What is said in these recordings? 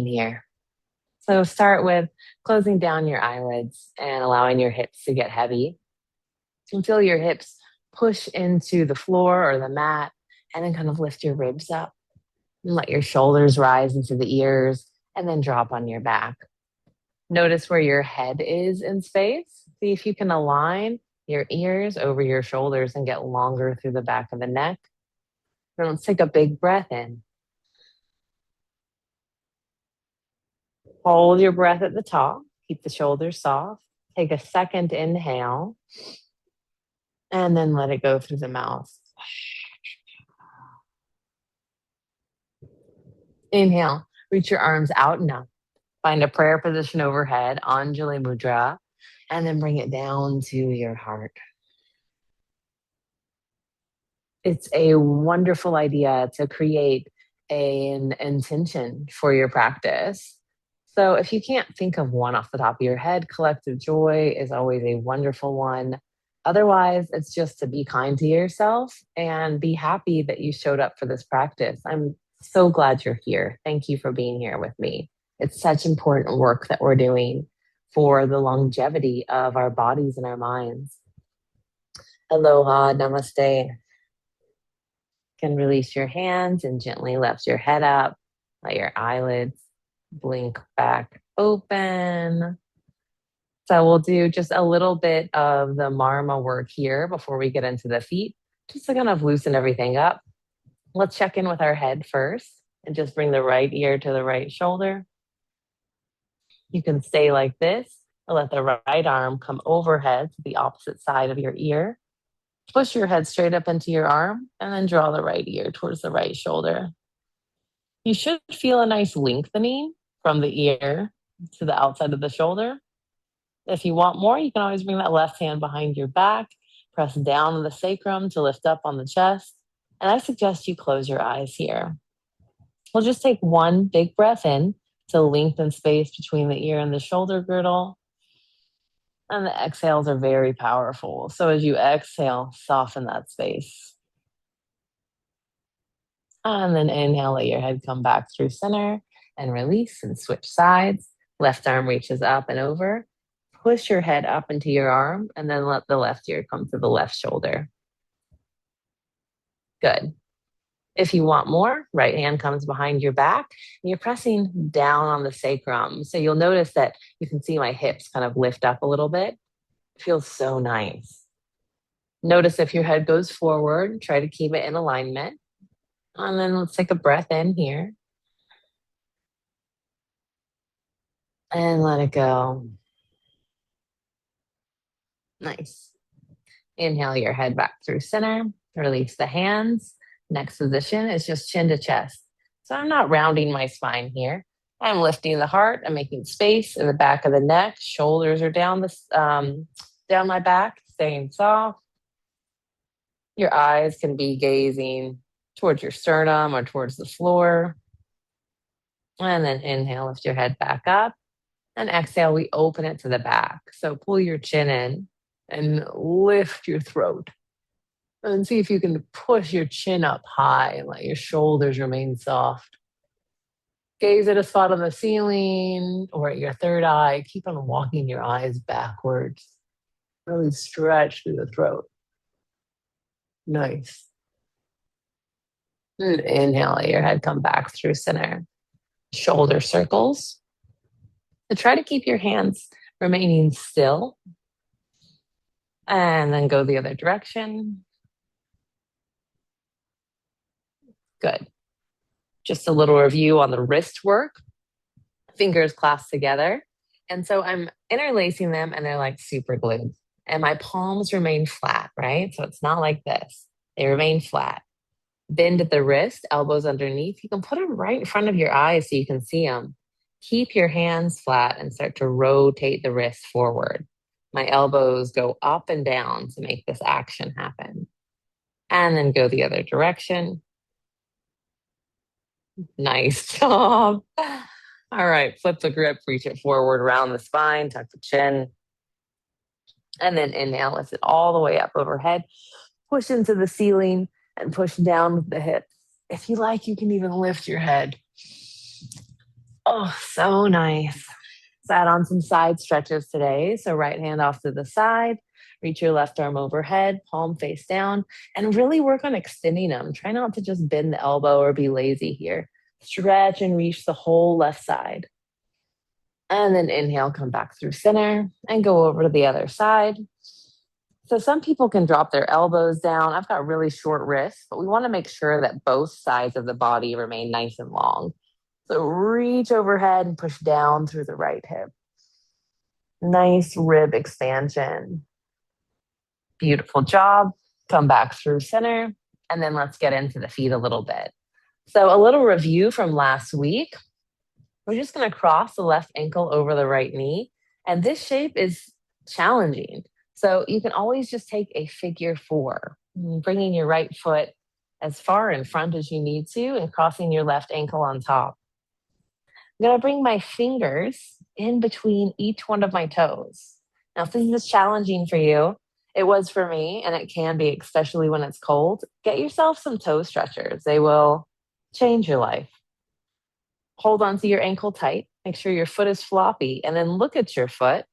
here. So start with closing down your eyelids and allowing your hips to get heavy. And feel your hips push into the floor or the mat, and then kind of lift your ribs up and let your shoulders rise into the ears and then drop on your back. Notice where your head is in space. See if you can align your ears over your shoulders and get longer through the back of the neck. Then let's take a big breath in. Hold your breath at the top. Keep the shoulders soft. Take a second inhale and then let it go through the mouth. Inhale, reach your arms out and up. Find a prayer position overhead, Anjali Mudra, and then bring it down to your heart. It's a wonderful idea to create an intention for your practice. So if you can't think of one off the top of your head, collective joy is always a wonderful one. Otherwise, it's just to be kind to yourself and be happy that you showed up for this practice. I'm so glad you're here. Thank you for being here with me. It's such important work that we're doing for the longevity of our bodies and our minds. Aloha, namaste. You can release your hands and gently lift your head up. Let your eyelids blink back open. So we'll do just a little bit of the Marma work here before we get into the feet, just to kind of loosen everything up. Let's check in with our head first and just bring the right ear to the right shoulder. You can stay like this and let the right arm come overhead to the opposite side of your ear. Push your head straight up into your arm and then draw the right ear towards the right shoulder. You should feel a nice lengthening from the ear to the outside of the shoulder. If you want more, you can always bring that left hand behind your back, press down on the sacrum to lift up on the chest. And I suggest you close your eyes here. We'll just take one big breath in to lengthen space between the ear and the shoulder girdle. And the exhales are very powerful. So as you exhale, soften that space. And then inhale, let your head come back through center and release and switch sides. Left arm reaches up and over. Push your head up into your arm and then let the left ear come to the left shoulder. Good. If you want more, right hand comes behind your back and you're pressing down on the sacrum. So you'll notice that you can see my hips kind of lift up a little bit. It feels so nice. Notice if your head goes forward, try to keep it in alignment. And then let's take a breath in here. And let it go. Nice. Inhale your head back through center. Release the hands. Next position is just chin to chest. So I'm not rounding my spine here. I'm lifting the heart. I'm making space in the back of the neck. Shoulders are down down my back, staying soft. Your eyes can be gazing towards your sternum or towards the floor. And then inhale, lift your head back up. And exhale, we open it to the back. So pull your chin in and lift your throat. And see if you can push your chin up high and let your shoulders remain soft. Gaze at a spot on the ceiling or at your third eye. Keep on walking your eyes backwards. Really stretch through the throat. Nice. And inhale, let your head come back through center. Shoulder circles. So try to keep your hands remaining still. And then go the other direction. Good. Just a little review on the wrist work. Fingers clasped together. And so I'm interlacing them and they're like super glued. And my palms remain flat, right? So it's not like this. They remain flat. Bend at the wrist, elbows underneath. You can put them right in front of your eyes so you can see them. Keep your hands flat and start to rotate the wrist forward. My elbows go up and down to make this action happen. And then go the other direction. Nice job. All right, flip the grip, reach it forward around the spine, tuck the chin. And then inhale, lift it all the way up overhead. Push into the ceiling and push down with the hips. If you like, you can even lift your head. Oh, so nice. Sat on some side stretches today. So, right hand off to the side, reach your left arm overhead, palm face down, and really work on extending them. Try not to just bend the elbow or be lazy here. Stretch and reach the whole left side. And then inhale, come back through center and go over to the other side. So, some people can drop their elbows down. I've got really short wrists, but we want to make sure that both sides of the body remain nice and long. So reach overhead and push down through the right hip. Nice rib expansion. Beautiful job. Come back through center. And then let's get into the feet a little bit. So, a little review from last week. We're just going to cross the left ankle over the right knee. And this shape is challenging. So, you can always just take a figure four, bringing your right foot as far in front as you need to and crossing your left ankle on top. I'm going to bring my fingers in between each one of my toes. Now, if this is challenging for you, it was for me, and it can be, especially when it's cold. Get yourself some toe stretchers. They will change your life. Hold onto your ankle tight. Make sure your foot is floppy, and then look at your foot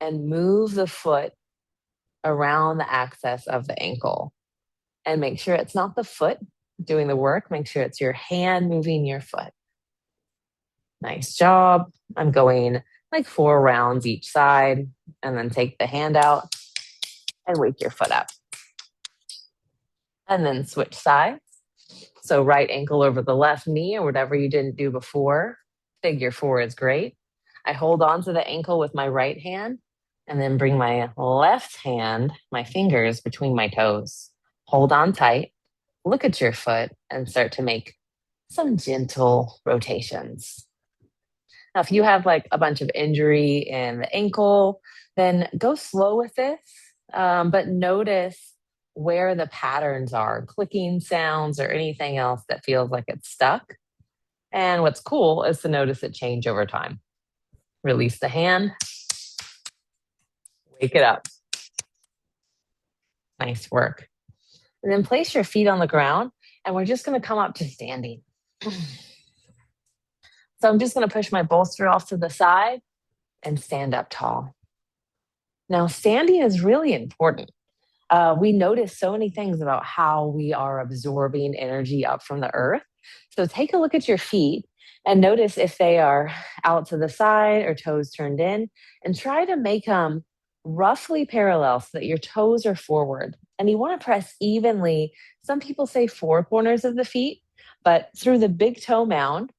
and move the foot around the axis of the ankle. And make sure it's not the foot doing the work. Make sure it's your hand moving your foot. Nice job. I'm going like 4 rounds each side, and then take the hand out and wake your foot up. And then switch sides. So right ankle over the left knee or whatever you didn't do before. Figure four is great. I hold on to the ankle with my right hand and then bring my left hand, my fingers between my toes. Hold on tight. Look at your foot and start to make some gentle rotations. Now, if you have like a bunch of injury in the ankle, then go slow with this, but notice where the patterns are, clicking sounds or anything else that feels like it's stuck. And what's cool is to notice it change over time. Release the hand, wake it up. Nice work. And then place your feet on the ground, and we're just going to come up to standing. So I'm just going to push my bolster off to the side and stand up tall. Now, standing is really important. We notice so many things about how we are absorbing energy up from the earth. So take a look at your feet and notice if they are out to the side or toes turned in, and try to make them roughly parallel so that your toes are forward. And you want to press evenly. Some people say four corners of the feet, but through the big toe mound,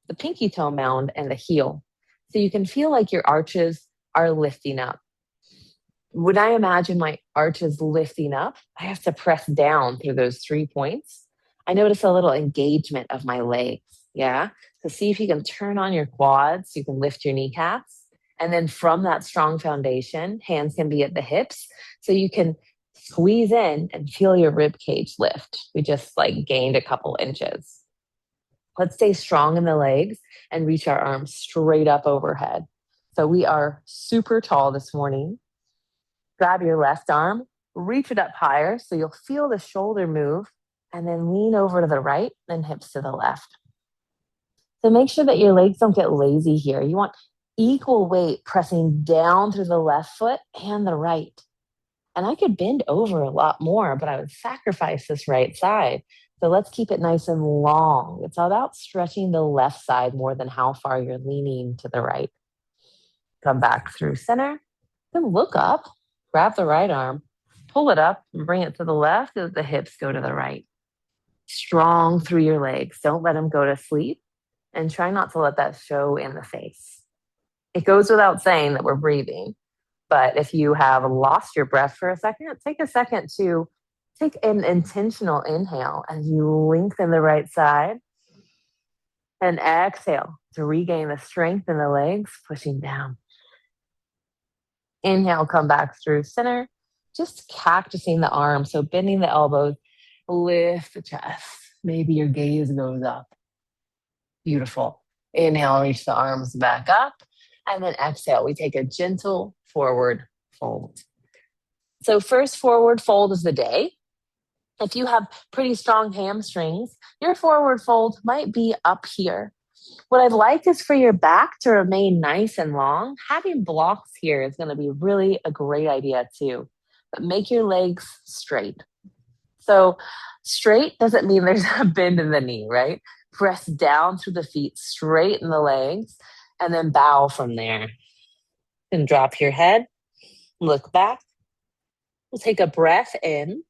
the pinky toe mound, and the heel. So you can feel like your arches are lifting up. When I imagine my arches lifting up, I have to press down through those 3 points. I notice a little engagement of my legs. Yeah. So see if you can turn on your quads. You can lift your kneecaps. And then from that strong foundation, hands can be at the hips. So you can squeeze in and feel your rib cage lift. We just like gained a couple inches. Let's stay strong in the legs and reach our arms straight up overhead. So we are super tall this morning. Grab your left arm, reach it up higher so you'll feel the shoulder move, and then lean over to the right and hips to the left. So make sure that your legs don't get lazy here. You want equal weight pressing down through the left foot and the right. And I could bend over a lot more, but I would sacrifice this right side. So let's keep it nice and long. It's about stretching the left side more than how far you're leaning to the right. Come back through center, then look up. Grab the right arm, pull it up, and bring it to the left as the hips go to the right. Strong through your legs. Don't let them go to sleep, and try not to let that show in the face. It goes without saying that we're breathing, but if you have lost your breath for a second, take a second to take an intentional inhale as you lengthen the right side, and exhale to regain the strength in the legs, pushing down. Inhale, come back through center, just cactusing the arms. So bending the elbows, lift the chest. Maybe your gaze goes up. Beautiful. Inhale, reach the arms back up. And then exhale, we take a gentle forward fold. So first forward fold of the day. If you have pretty strong hamstrings, your forward fold might be up here. What I'd like is for your back to remain nice and long. Having blocks here is going to be really a great idea too. But make your legs straight. So, straight doesn't mean there's a bend in the knee, right? Press down through the feet, straighten the legs, and then bow from there. And drop your head, look back. We'll take a breath in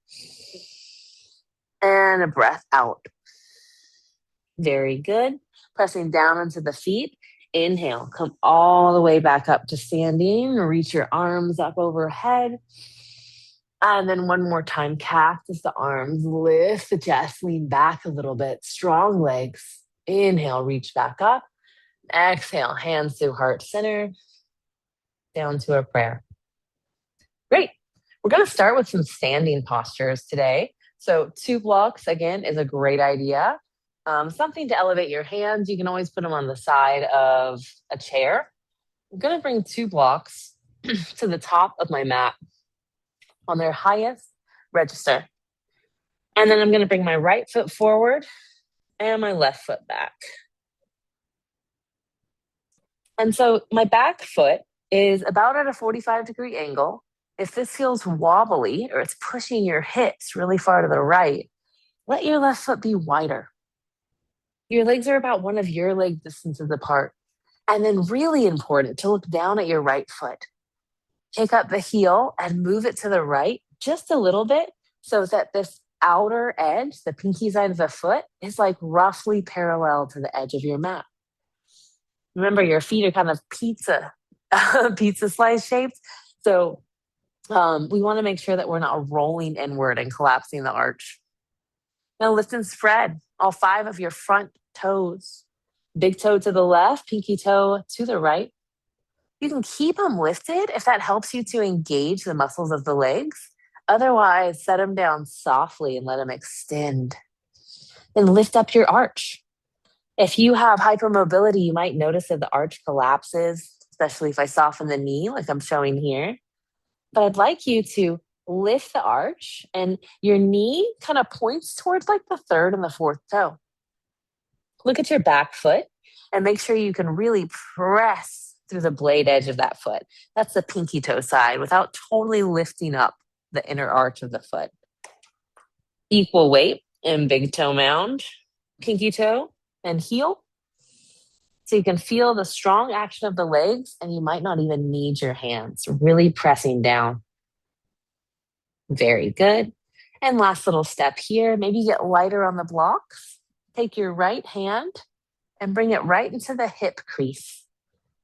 and a breath out. Very good. Pressing down into the feet. Inhale, come all the way back up to standing. Reach your arms up overhead. And then one more time, cactus the arms, lift the chest, lean back a little bit. Strong legs. Inhale, reach back up. Exhale, hands to heart center, down to a prayer. Great. We're going to start with some standing postures today. So 2 blocks, again, is a great idea. Something to elevate your hands. You can always put them on the side of a chair. I'm going to bring 2 blocks to the top of my mat on their highest register. And then I'm going to bring my right foot forward and my left foot back. And so my back foot is about at a 45-degree angle. If this feels wobbly or it's pushing your hips really far to the right, let your left foot be wider. Your legs are about one of your leg distances apart. And then really important to look down at your right foot. Take up the heel and move it to the right just a little bit so that this outer edge, the pinky side of the foot, is like roughly parallel to the edge of your mat. Remember, your feet are kind of pizza slice shaped. So we want to make sure that we're not rolling inward and collapsing the arch. Now lift and spread all 5 of your front toes. Big toe to the left, pinky toe to the right. You can keep them lifted if that helps you to engage the muscles of the legs. Otherwise, set them down softly and let them extend. Then lift up your arch. If you have hypermobility, you might notice that the arch collapses, especially if I soften the knee like I'm showing here. But I'd like you to lift the arch and your knee kind of points towards like the 3rd and the 4th toe. Look at your back foot and make sure you can really press through the blade edge of that foot. That's the pinky toe side without totally lifting up the inner arch of the foot. Equal weight in big toe mound, pinky toe, and heel. So you can feel the strong action of the legs and you might not even need your hands, really pressing down. Very good. And last little step here, maybe get lighter on the blocks. Take your right hand and bring it right into the hip crease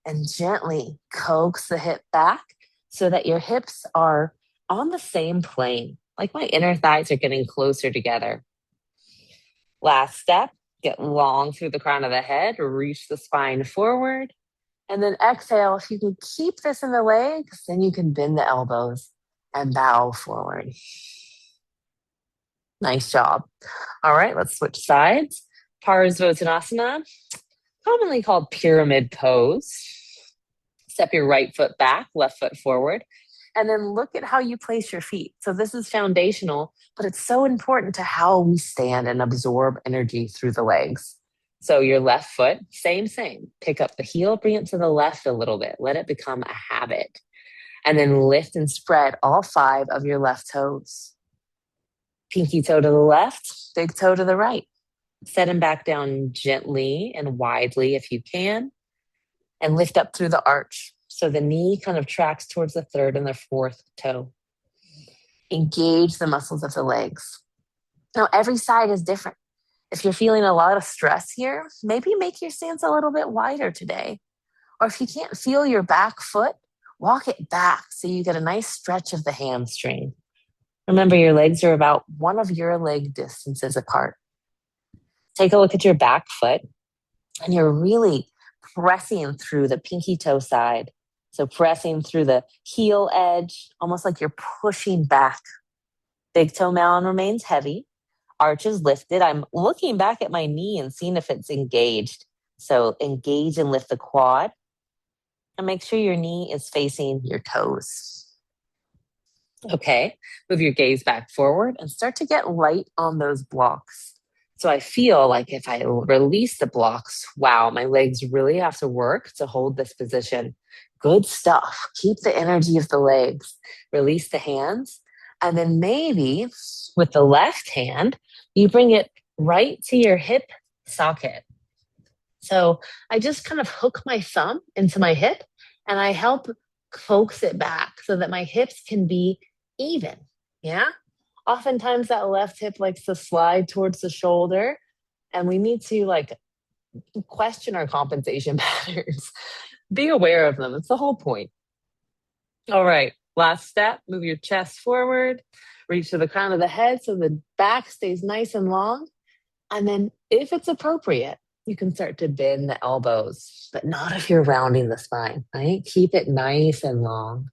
and gently coax the hip back so that your hips are on the same plane, like my inner thighs are getting closer together. Last step, get long through the crown of the head, reach the spine forward, and then exhale. If you can keep this in the legs, then you can bend the elbows and bow forward. Nice job. All right, let's switch sides. Parsvottanasana, commonly called pyramid pose. Step your right foot back, left foot forward, and then look at how you place your feet. So this is foundational, but it's so important to how we stand and absorb energy through the legs. So your left foot, same. Pick up the heel, bring it to the left a little bit. Let it become a habit. And then lift and spread all 5 of your left toes. Pinky toe to the left, big toe to the right. Set them back down gently and widely if you can. And lift up through the arch. So the knee kind of tracks towards the 3rd and the 4th toe. Engage the muscles of the legs. Now, every side is different. If you're feeling a lot of stress here, maybe make your stance a little bit wider today. Or if you can't feel your back foot, walk it back so you get a nice stretch of the hamstring. Remember, your legs are about one of your leg distances apart. Take a look at your back foot, and you're really pressing through the pinky toe side. So pressing through the heel edge, almost like you're pushing back. Big toe mound remains heavy. Arch is lifted. I'm looking back at my knee and seeing if it's engaged. So engage and lift the quad. And make sure your knee is facing your toes. Okay, move your gaze back forward and start to get light on those blocks. So I feel like if I release the blocks, wow, my legs really have to work to hold this position. Good stuff. Keep the energy of the legs, release the hands. And then maybe with the left hand, you bring it right to your hip socket. So I just kind of hook my thumb into my hip and I help coax it back so that my hips can be even. Yeah. Oftentimes that left hip likes to slide towards the shoulder, and we need to like question our compensation patterns. Be aware of them. It's the whole point. All right. Last step, move your chest forward, reach to the crown of the head so the back stays nice and long. And then, if it's appropriate, you can start to bend the elbows, but not if you're rounding the spine, right? Keep it nice and long.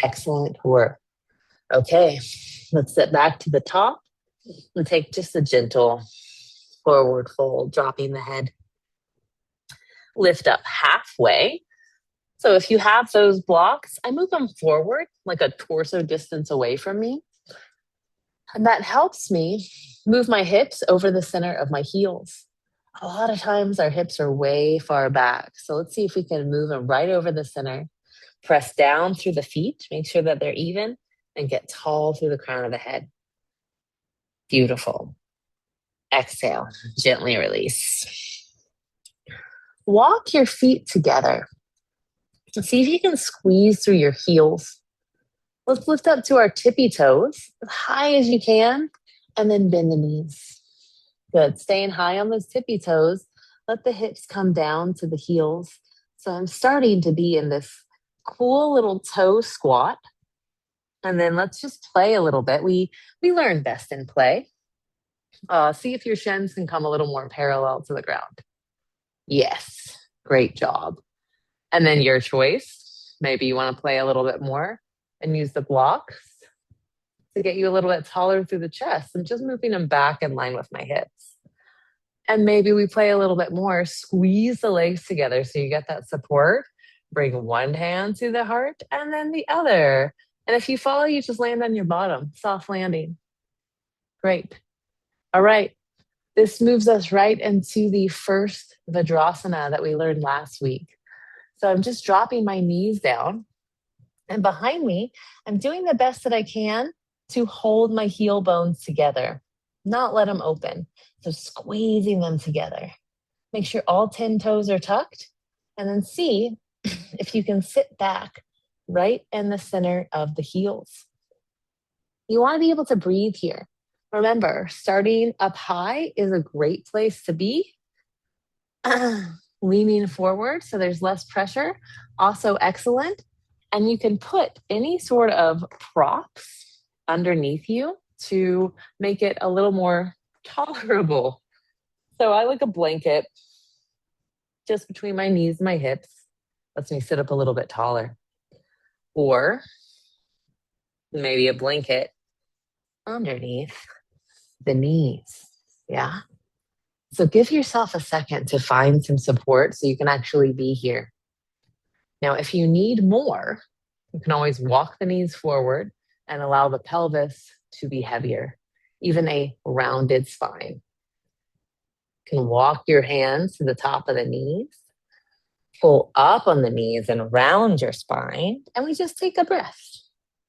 Excellent work. Okay, let's sit back to the top and take just a gentle forward fold, dropping the head. Lift up halfway. So if you have those blocks, I move them forward like a torso distance away from me. And that helps me move my hips over the center of my heels. A lot of times our hips are way far back. So let's see if we can move them right over the center. Press down through the feet, make sure that they're even, and get tall through the crown of the head. Beautiful. Exhale, gently release. Walk your feet together. See if you can squeeze through your heels. Let's lift up to our tippy toes as high as you can, and then bend the knees. Good. Staying high on those tippy toes. Let the hips come down to the heels. So I'm starting to be in this cool little toe squat. And then let's just play a little bit. We learn best in play. See if your shins can come a little more parallel to the ground. Yes. Great job. And then your choice. Maybe you want to play a little bit more and use the blocks to get you a little bit taller through the chest. I'm just moving them back in line with my hips. And maybe we play a little bit more, squeeze the legs together so you get that support. Bring one hand to the heart and then the other. And if you fall, you just land on your bottom, soft landing. Great. All right. This moves us right into the first Vajrasana that we learned last week. So I'm just dropping my knees down. And behind me, I'm doing the best that I can to hold my heel bones together, not let them open. So squeezing them together. Make sure all 10 toes are tucked, and then see if you can sit back right in the center of the heels. You want to be able to breathe here. Remember, starting up high is a great place to be. Leaning forward so there's less pressure, also excellent. And you can put any sort of props underneath you to make it a little more tolerable. So I like a blanket just between my knees and my hips. Lets me sit up a little bit taller. Or maybe a blanket underneath the knees. Yeah. So give yourself a second to find some support so you can actually be here. Now, if you need more, you can always walk the knees forward and allow the pelvis to be heavier, even a rounded spine. You can walk your hands to the top of the knees, pull up on the knees and round your spine, and we just take a breath.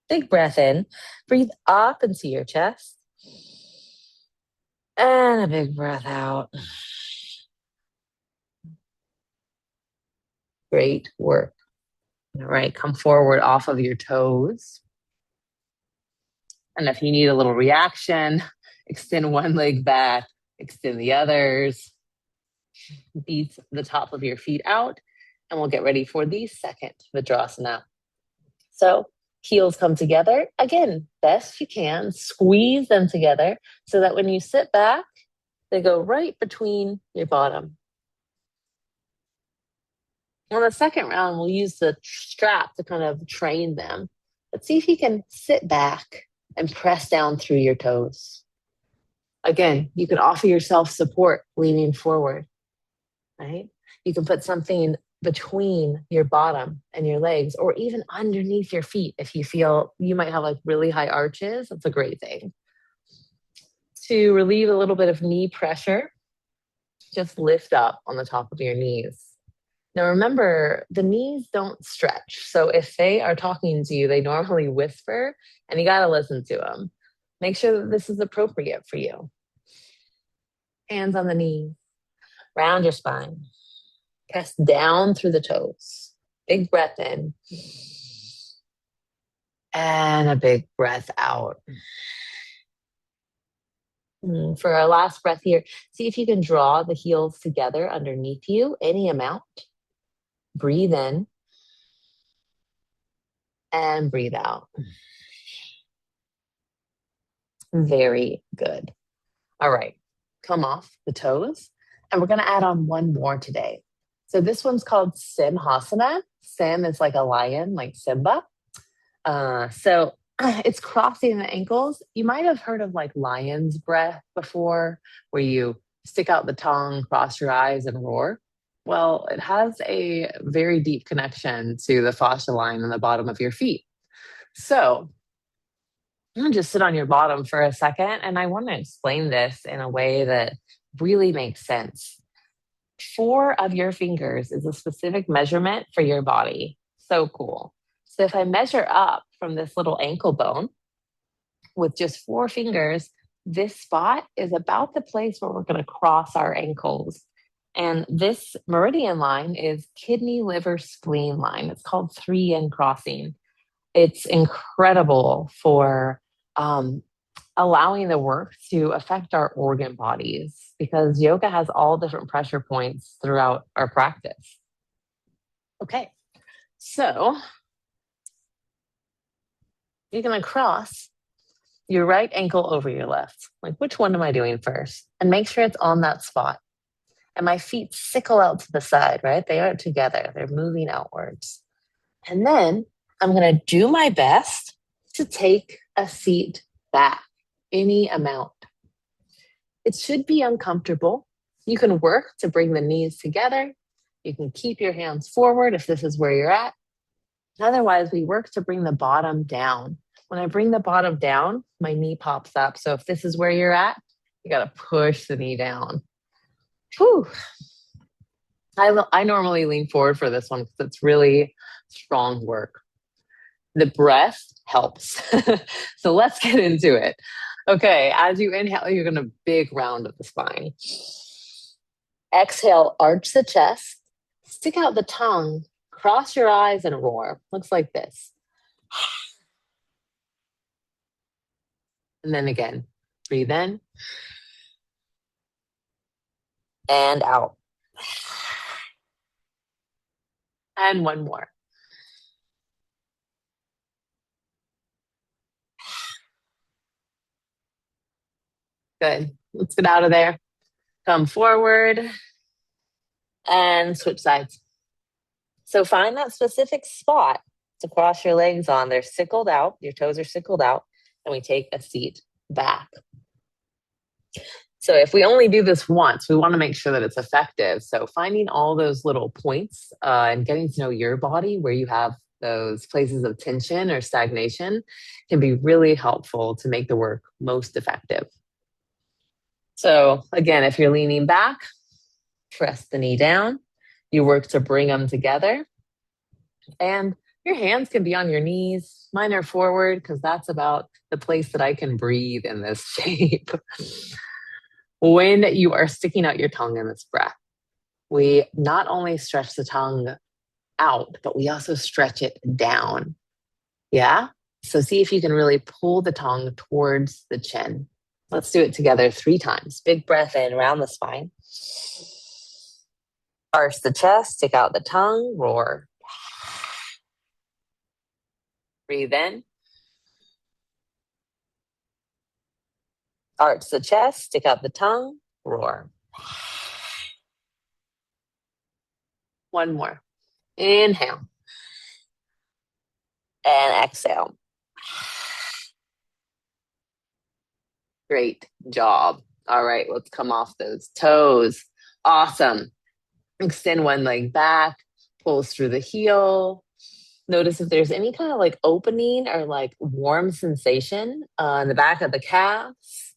Big breath in, breathe up into your chest, and a big breath out. Great work. All right, come forward off of your toes. And if you need a little reaction, extend one leg back, extend the others. Beat the top of your feet out, and we'll get ready for the second Vajrasana. So heels come together. Again, best you can, squeeze them together so that when you sit back, they go right between your bottom. On the second round, we'll use the strap to kind of train them. Let's see if you can sit back and press down through your toes. Again, you can offer yourself support leaning forward, right? You can put something between your bottom and your legs, or even underneath your feet if you feel you might have like really high arches. That's a great thing. to relieve a little bit of knee pressure, just lift up on the top of your knees. Now, remember, the knees don't stretch. So if they are talking to you, they normally whisper, and you got to listen to them. Make sure that this is appropriate for you. Hands on the knees, round your spine, press down through the toes. Big breath in, and a big breath out. For our last breath here, see if you can draw the heels together underneath you, any amount. Breathe in and breathe out. Very good. All right, come off the toes. And we're going to add on one more today. So this one's called Simhasana. Sim is like a lion, like Simba. So it's crossing the ankles. You might have heard of like lion's breath before, where you stick out the tongue, cross your eyes, and roar. Well, it has a very deep connection to the fascia line on the bottom of your feet. So I'm gonna just sit on your bottom for a second, and I want to explain this in a way that really makes sense. Four of your fingers is a specific measurement for your body. So cool. So if I measure up from this little ankle bone with just four fingers, this spot is about the place where we're going to cross our ankles. And this meridian line is kidney, liver, spleen line. It's called 3N crossing. It's incredible for allowing the work to affect our organ bodies because yoga has all different pressure points throughout our practice. Okay, so you're going to cross your right ankle over your left. Like, which one am I doing first? And make sure it's on that spot. And my feet sickle out to the side, right? They aren't together, they're moving outwards. And then I'm going to do my best to take a seat back, any amount. It should be uncomfortable. You can work to bring the knees together. You can keep your hands forward if this is where you're at. Otherwise, we work to bring the bottom down. When I bring the bottom down, my knee pops up. So if this is where you're at, you got to push the knee down. Whew. I normally lean forward for this one because it's really strong work. The breath helps. So let's get into it. Okay, as you inhale, you're going to big round of the spine. Exhale, arch the chest, stick out the tongue, cross your eyes, and roar. Looks like this. And then again, breathe in and out. And one more. Good. Let's get out of there. Come forward and switch sides. So find that specific spot to cross your legs on. They're sickled out. Your toes are sickled out. And we take a seat back. So if we only do this once, we want to make sure that it's effective. So finding all those little points and getting to know your body where you have those places of tension or stagnation can be really helpful to make the work most effective. So again, if you're leaning back, press the knee down. You work to bring them together. And your hands can be on your knees. Mine are forward because that's about the place that I can breathe in this shape. When you are sticking out your tongue in this breath, we not only stretch the tongue out, but we also stretch it down. Yeah? So see if you can really pull the tongue towards the chin. Let's do it together 3 times. Big breath in, around the spine. Arch the chest, stick out the tongue, roar. Breathe in. Arch the chest, stick out the tongue, roar. One more. Inhale. And exhale. Great job. All right, let's come off those toes. Awesome. Extend one leg back, pulls through the heel. Notice if there's any kind of like opening or like warm sensation in the back of the calves.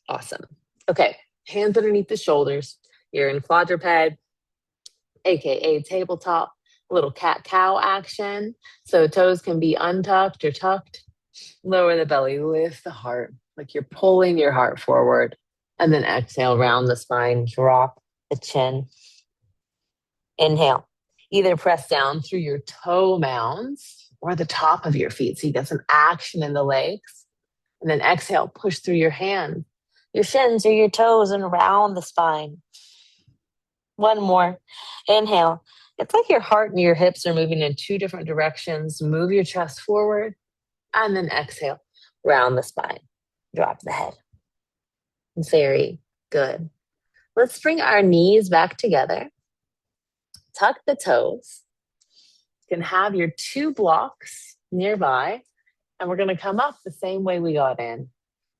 Awesome. Okay, hands underneath the shoulders. You're in quadruped, aka tabletop, little cat cow action. So toes can be untucked or tucked. Lower the belly, lift the heart, like you're pulling your heart forward. And then exhale, round the spine, drop the chin. Inhale. Either press down through your toe mounds or the top of your feet. So you get some action in the legs. And then exhale, push through your hands, your shins or your toes, and round the spine. One more. Inhale. It's like your heart and your hips are moving in two different directions. Move your chest forward. And then exhale, round the spine. Drop the head. Very good. Let's bring our knees back together. Tuck the toes. You can have your two blocks nearby, and we're going to come up the same way we got in.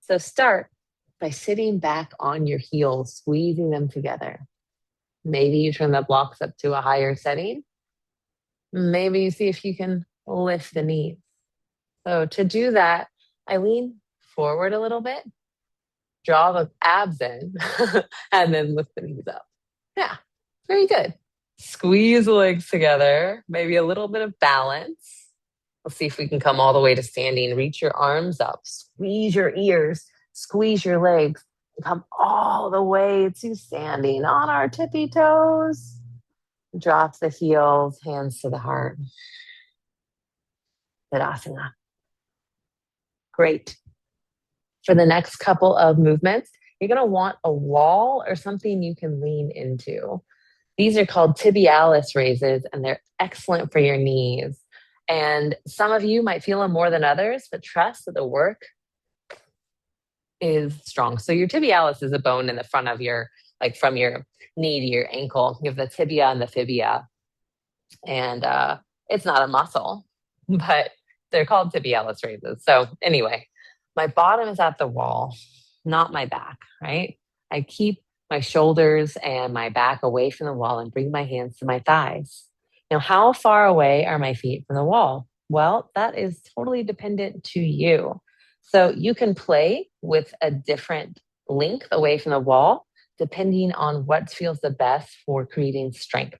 So start by sitting back on your heels, squeezing them together. Maybe you turn the blocks up to a higher setting. Maybe you see if you can lift the knees. So to do that, I lean forward a little bit, draw the abs in, and then lift the knees up. Yeah, very good. Squeeze the legs together, maybe a little bit of balance. Let's see if we can come all the way to standing. Reach your arms up, squeeze your ears, squeeze your legs, and come all the way to standing on our tippy toes. Drop the heels, hands to the heart. Tadasana. Great. For the next couple of movements, you're going to want a wall or something you can lean into. These are called tibialis raises, and they're excellent for your knees. And some of you might feel them more than others, but trust that the work is strong. So your tibialis is a bone in the front of your, like from your knee to your ankle. You have the tibia and the fibia. And it's not a muscle, but they're called tibialis raises. So anyway, my bottom is at the wall, not my back, right? I keep my shoulders and my back away from the wall and bring my hands to my thighs. Now, how far away are my feet from the wall? Well, that is totally dependent to you. So you can play with a different length away from the wall, depending on what feels the best for creating strength.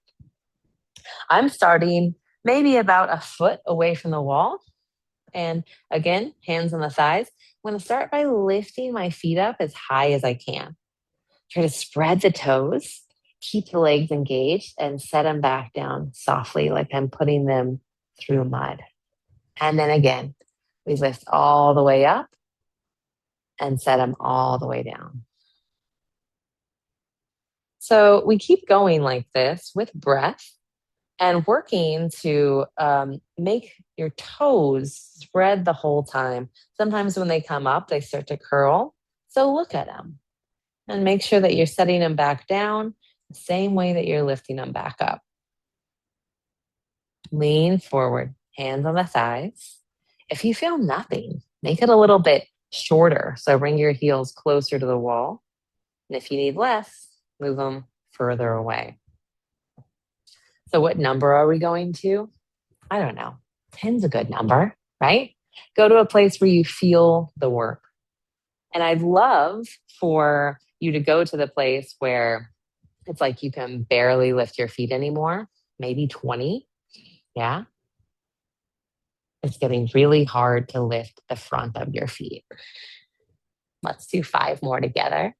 I'm starting maybe about a foot away from the wall. And again, hands on the thighs. I'm going to start by lifting my feet up as high as I can. Try to spread the toes, keep the legs engaged, and set them back down softly, like I'm putting them through mud. And then again, we lift all the way up and set them all the way down. So we keep going like this with breath and working to make your toes spread the whole time. Sometimes when they come up, they start to curl. So look at them and make sure that you're setting them back down the same way that you're lifting them back up. Lean forward, hands on the thighs. If you feel nothing, make it a little bit shorter. So bring your heels closer to the wall. And if you need less, move them further away. So what number are we going to? I don't know. 10's a good number, right? Go to a place where you feel the work. And I'd love for you to go to the place where it's like you can barely lift your feet anymore, maybe 20. Yeah. It's getting really hard to lift the front of your feet. Let's do 5 more together.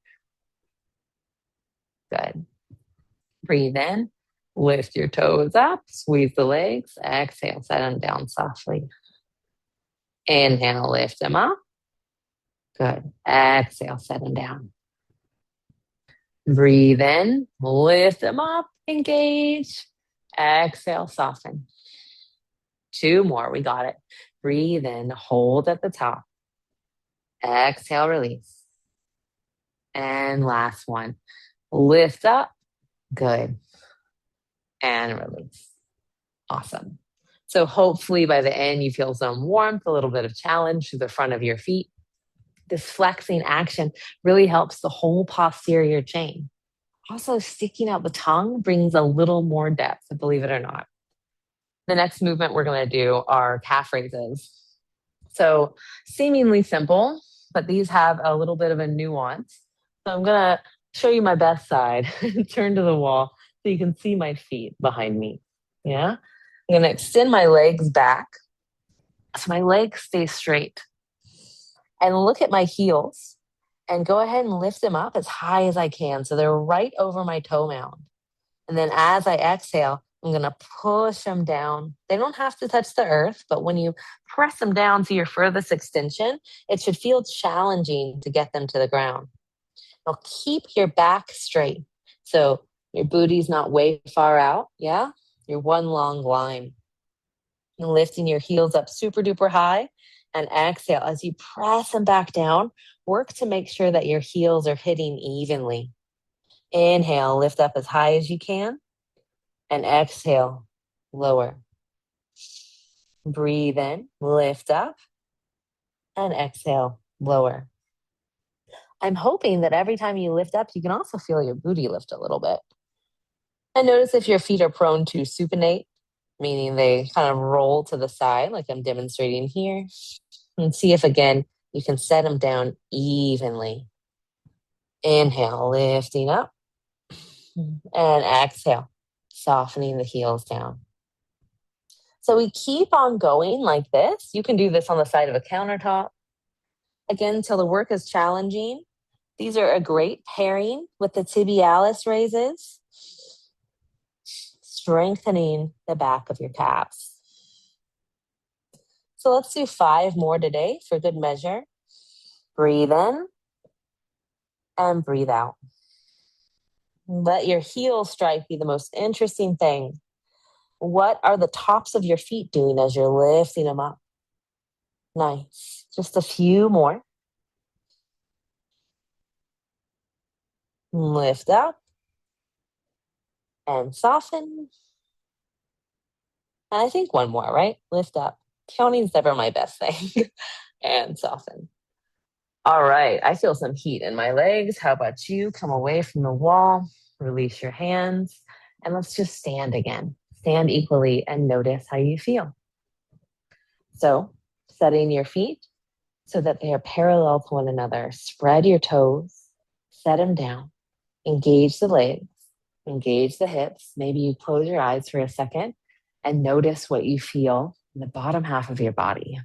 Good. Breathe in, lift your toes up, squeeze the legs, exhale, set them down softly. Inhale, lift them up. Good. Exhale, set them down. Breathe in, lift them up, engage. Exhale, soften. 2 more, we got it. Breathe in, hold at the top. Exhale, release. And last one, lift up. Good. And release. Awesome. So hopefully by the end, you feel some warmth, a little bit of challenge through the front of your feet. This flexing action really helps the whole posterior chain. Also, sticking out the tongue brings a little more depth, believe it or not. The next movement we're going to do are calf raises. So seemingly simple, but these have a little bit of a nuance. So I'm gonna show you my best side, turn to the wall so you can see my feet behind me. Yeah. I'm gonna extend my legs back so my legs stay straight and look at my heels and go ahead and lift them up as high as I can. So they're right over my toe mound. And then as I exhale, I'm going to push them down. They don't have to touch the earth, but when you press them down to your furthest extension, it should feel challenging to get them to the ground. Now keep your back straight. So your booty's not way far out. Yeah. You're one long line. And lifting your heels up super duper high and exhale as you press them back down. Work to make sure that your heels are hitting evenly. Inhale, lift up as high as you can, and exhale, lower. Breathe in, lift up, and exhale, lower. I'm hoping that every time you lift up, you can also feel your booty lift a little bit. And notice if your feet are prone to supinate, meaning they kind of roll to the side, like I'm demonstrating here. And see if again you can set them down evenly. Inhale, lifting up, and exhale, softening the heels down. So we keep on going like this. You can do this on the side of a countertop. Again, till the work is challenging. These are a great pairing with the tibialis raises, strengthening the back of your calves. So let's do 5 more today for good measure. Breathe in and breathe out. Let your heel strike be the most interesting thing. What are the tops of your feet doing as you're lifting them up? Nice. Just a few more. Lift up and soften. And I think one more, right? Lift up. Counting's never my best thing. And soften. All right. I feel some heat in my legs. How about you? Come away from the wall, release your hands, and let's just stand again. Stand equally and notice how you feel. So, setting your feet so that they are parallel to one another. Spread your toes, set them down, engage the legs, engage the hips. Maybe you close your eyes for a second and notice what you feel in the bottom half of your body.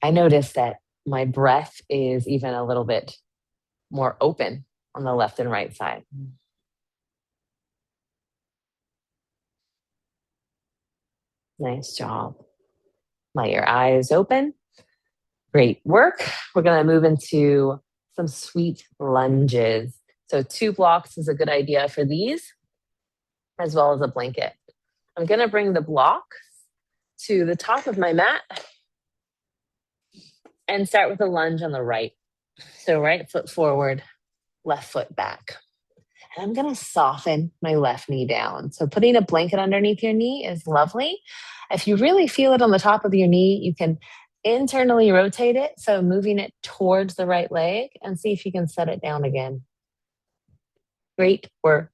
I notice that my breath is even a little bit more open on the left and right side. Nice job. Let your eyes open. Great work. We're going to move into some sweet lunges. So 2 blocks is a good idea for these, as well as a blanket. I'm going to bring the blocks to the top of my mat and start with a lunge on the right. So right foot forward, left foot back. And I'm going to soften my left knee down. So putting a blanket underneath your knee is lovely. If you really feel it on the top of your knee, you can internally rotate it. So moving it towards the right leg and see if you can set it down again. Great work.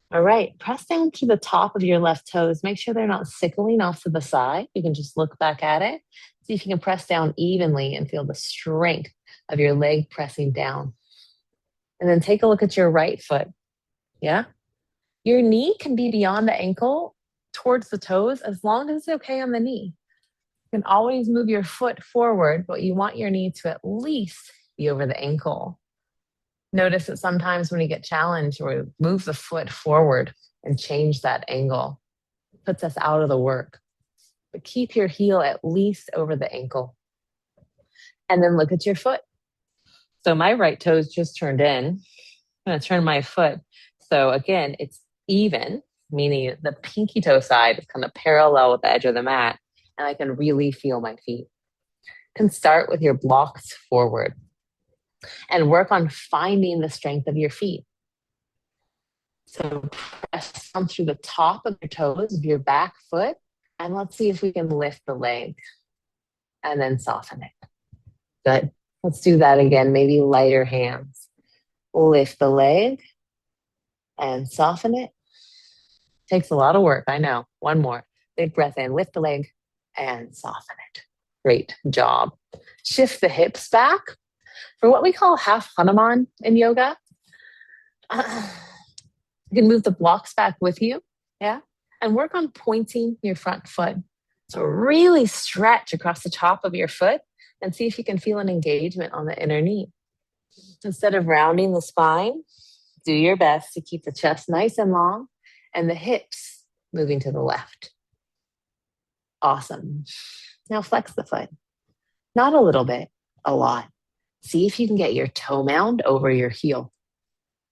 All right, press down to the top of your left toes. Make sure they're not sickling off to the side. You can just look back at it. See if you can press down evenly and feel the strength of your leg pressing down. And then take a look at your right foot. Yeah. Your knee can be beyond the ankle towards the toes as long as it's okay on the knee. You can always move your foot forward, but you want your knee to at least be over the ankle. Notice that sometimes when we get challenged, we move the foot forward and change that angle. It puts us out of the work. But keep your heel at least over the ankle. And then look at your foot. So my right toe's just turned in. I'm going to turn my foot. So again, it's even, meaning the pinky toe side is kind of parallel with the edge of the mat. And I can really feel my feet. You can start with your blocks forward and work on finding the strength of your feet. So press down through the top of your toes of your back foot, and let's see if we can lift the leg and then soften it. Good. Let's do that again. Maybe lighter hands. Lift the leg and soften it. Takes a lot of work, I know. One more. Big breath in, lift the leg and soften it. Great job. Shift the hips back for what we call half Hanuman in yoga. You can move the blocks back with you, yeah? And work on pointing your front foot. So really stretch across the top of your foot and see if you can feel an engagement on the inner knee. Instead of rounding the spine, do your best to keep the chest nice and long and the hips moving to the left. Awesome. Now flex the foot. Not a little bit, a lot. See if you can get your toe mound over your heel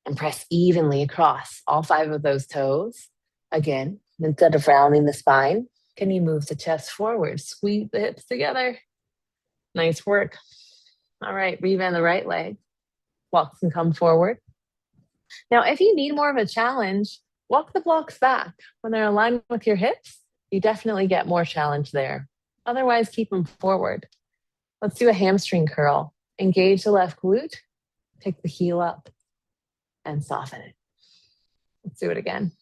and press evenly across all 5 of those toes. Again, instead of rounding the spine, can you move the chest forward? Squeeze the hips together. Nice work. All right, rebend the right leg. Blocks can come forward. Now, if you need more of a challenge, walk the blocks back. When they're aligned with your hips, you definitely get more challenge there. Otherwise, keep them forward. Let's do a hamstring curl. Engage the left glute, pick the heel up, and soften it. Let's do it again.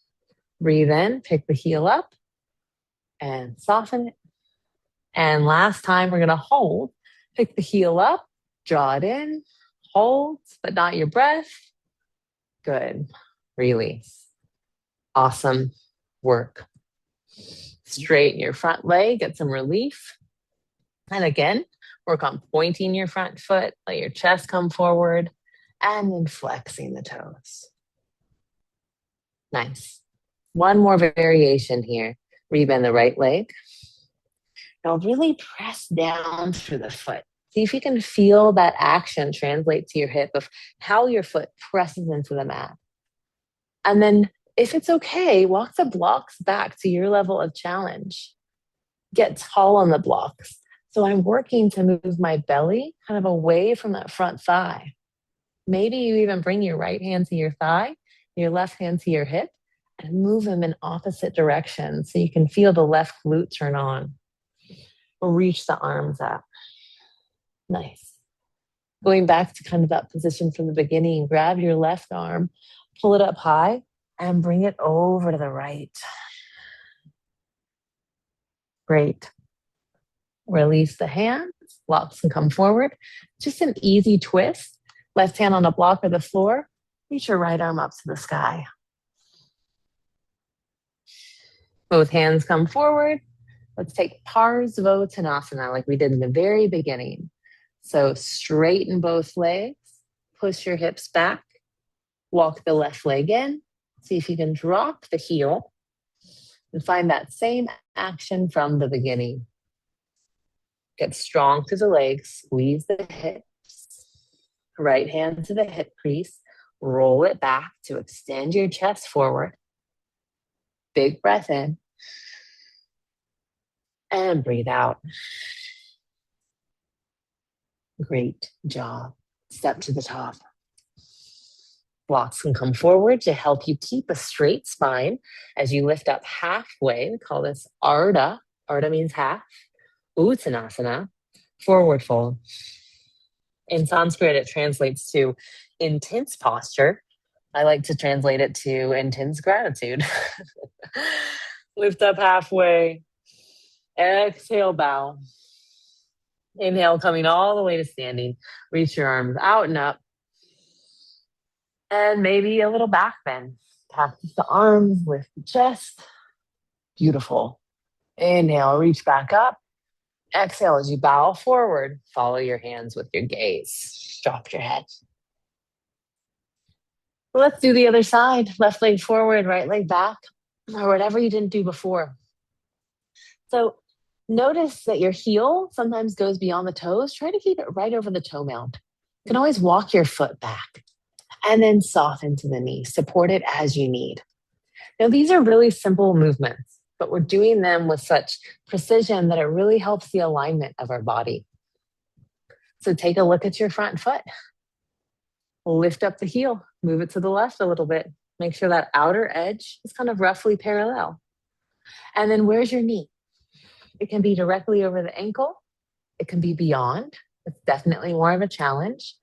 Breathe in, pick the heel up, and soften it. And last time, we're going to hold. Pick the heel up, draw it in, hold, but not your breath. Good. Release. Awesome work. Straighten your front leg, get some relief. And again, work on pointing your front foot, let your chest come forward, and then flexing the toes. Nice. One more variation here. Rebend the right leg. Now really press down through the foot. See if you can feel that action translate to your hip of how your foot presses into the mat. And then if it's okay, walk the blocks back to your level of challenge. Get tall on the blocks. So I'm working to move my belly kind of away from that front thigh. Maybe you even bring your right hand to your thigh, your left hand to your hip, and move them in opposite directions so you can feel the left glute turn on. Or reach the arms up. Nice. Going back to kind of that position from the beginning, grab your left arm, pull it up high, and bring it over to the right. Great. Release the hands, blocks can come forward. Just an easy twist. Left hand on a block or the floor. Reach your right arm up to the sky. Both hands come forward. Let's take Parsvottanasana like we did in the very beginning. So straighten both legs, push your hips back, walk the left leg in. See if you can drop the heel and find that same action from the beginning. Get strong through the legs, squeeze the hips, right hand to the hip crease, roll it back to extend your chest forward. Big breath in. And breathe out. Great job. Step to the top. Blocks can come forward to help you keep a straight spine as you lift up halfway. We call this Ardha. Ardha means half. Uttanasana, forward fold. In Sanskrit, it translates to intense posture. I like to translate it to intense gratitude. Lift up halfway. Exhale, bow. Inhale, coming all the way to standing. Reach your arms out and up. And maybe a little back bend. Practice the arms, lift the chest. Beautiful. Inhale, reach back up. Exhale as you bow forward. Follow your hands with your gaze. Drop your head. Let's do the other side. Left leg forward, right leg back, or whatever you didn't do before. So notice that your heel sometimes goes beyond the toes. Try to keep it right over the toe mound. You can always walk your foot back and then soften to the knee. Support it as you need. Now, these are really simple movements, but we're doing them with such precision that it really helps the alignment of our body. So take a look at your front foot. Lift up the heel, move it to the left a little bit. Make sure that outer edge is kind of roughly parallel. And then where's your knee? It can be directly over the ankle. It can be beyond. It's definitely more of a challenge.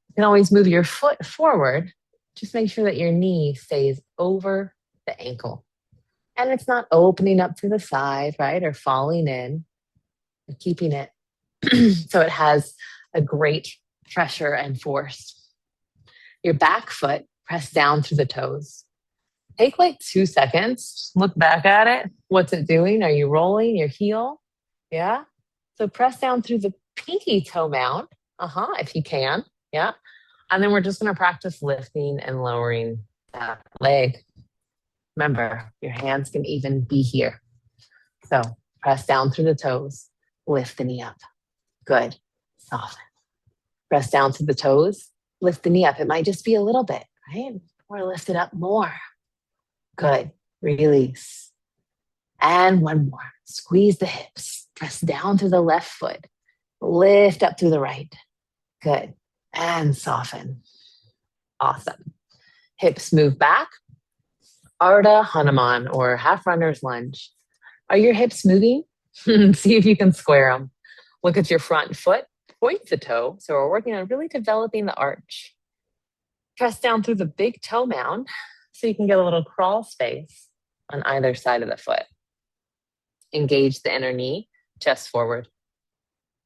You can always move your foot forward. Just make sure that your knee stays over the ankle. And it's not opening up to the side, right? Or falling in. You're keeping it So it has a great pressure and force. Your back foot, press down through the toes. Take like 2 seconds, look back at it. What's it doing? Are you rolling your heel? Yeah. So press down through the pinky toe mound. If you can. Yeah. And then we're just going to practice lifting and lowering that leg. Remember, your hands can even be here. So press down through the toes, lift the knee up. Good. Soften. Press down to the toes, lift the knee up. It might just be a little bit, right? Or lift it up more. Good. Release. And one more. Squeeze the hips. Press down through the left foot. Lift up through the right. Good. And soften. Awesome. Hips move back. Ardha Hanuman or half runner's lunge. Are your hips moving? See if you can square them. Look at your front foot. Point the toe. So we're working on really developing the arch. Press down through the big toe mound so you can get a little crawl space on either side of the foot. Engage the inner knee, chest forward.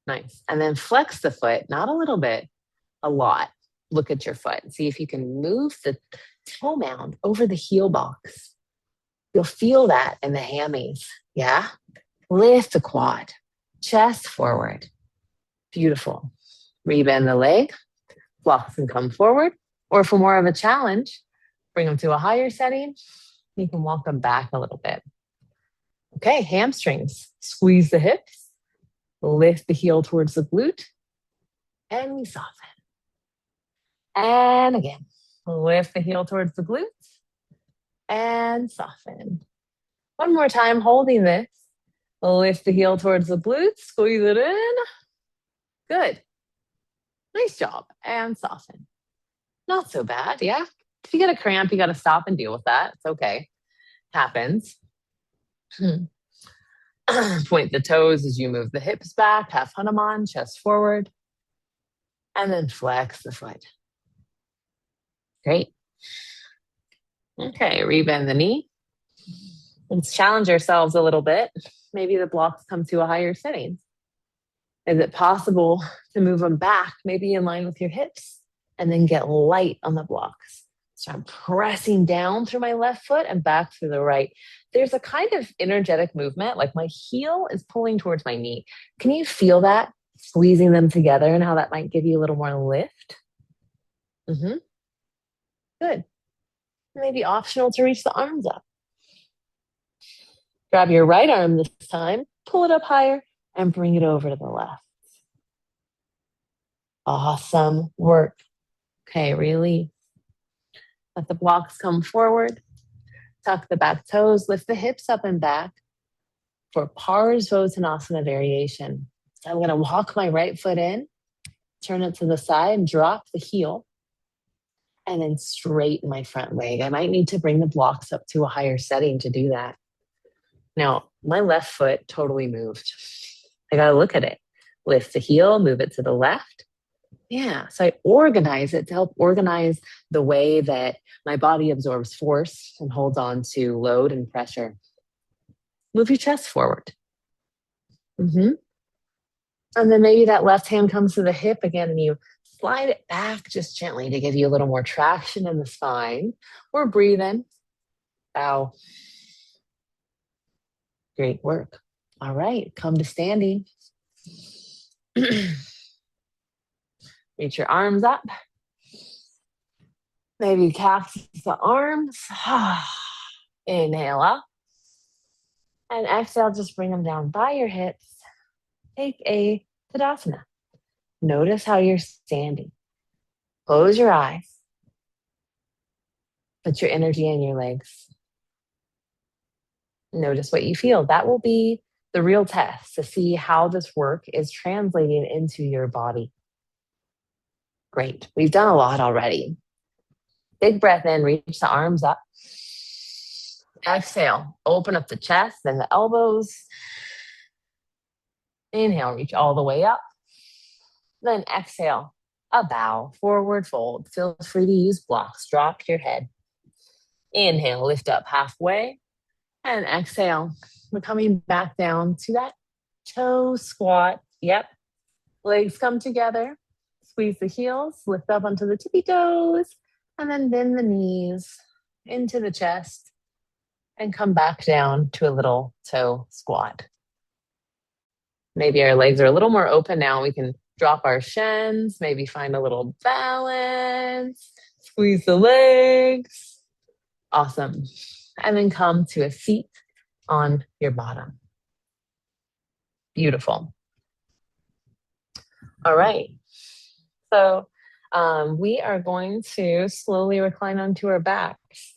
Nice. And then flex the foot, not a little bit, a lot. Look at your foot. See if you can move the toe mound over the heel box. You'll feel that in the hammies. Yeah. Lift the quad, chest forward. Beautiful. Rebend the leg, blocks and come forward. Or for more of a challenge, bring them to a higher setting. You can walk them back a little bit. Okay, hamstrings. Squeeze the hips, lift the heel towards the glute, and we soften. And again, lift the heel towards the glute and soften. One more time, holding this. Lift the heel towards the glute, squeeze it in. Good. Nice job. And soften. Not so bad, yeah? If you get a cramp, you got to stop and deal with that. It's okay. Happens. Point the toes as you move the hips back, half Hanuman, chest forward. And then flex the foot. Great. Okay, rebend the knee. Let's challenge ourselves a little bit. Maybe the blocks come to a higher setting. Is it possible to move them back, maybe in line with your hips, and then get light on the blocks? So I'm pressing down through my left foot and back through the right. There's a kind of energetic movement, like my heel is pulling towards my knee. Can you feel that? Squeezing them together and how that might give you a little more lift? Good. Maybe optional to reach the arms up. Grab your right arm this time, pull it up higher, and bring it over to the left. Awesome work. Okay, release. Let the blocks come forward. Tuck the back toes, lift the hips up and back for Parsvottanasana variation. So I'm going to walk my right foot in, turn it to the side, drop the heel, and then straighten my front leg. I might need to bring the blocks up to a higher setting to do that. Now, my left foot totally moved. I got to look at it. Lift the heel, move it to the left. Yeah, so I organize it to help organize the way that my body absorbs force and holds on to load and pressure. Move your chest forward. And then maybe that left hand comes to the hip again and you slide it back just gently to give you a little more traction in the spine. Or breathe in. Bow. Great work. All right, come to standing. Reach your arms up. Maybe clasp the arms. Inhale up. And exhale, just bring them down by your hips. Take a Tadasana. Notice how you're standing. Close your eyes. Put your energy in your legs. Notice what you feel. That will be the real test to see how this work is translating into your body. Great. We've done a lot already. Big breath in, reach the arms up. Exhale, open up the chest and the elbows. Inhale, reach all the way up. Then exhale, a bow, forward fold. Feel free to use blocks. Drop your head. Inhale, lift up halfway. And exhale, we're coming back down to that toe squat. Yep. Legs come together, squeeze the heels, lift up onto the tippy toes, and then bend the knees into the chest and come back down to a little toe squat. Maybe our legs are a little more open now. We can drop our shins, maybe find a little balance, squeeze the legs. Awesome. And then come to a seat on your bottom. Beautiful. All right. So we are going to slowly recline onto our backs.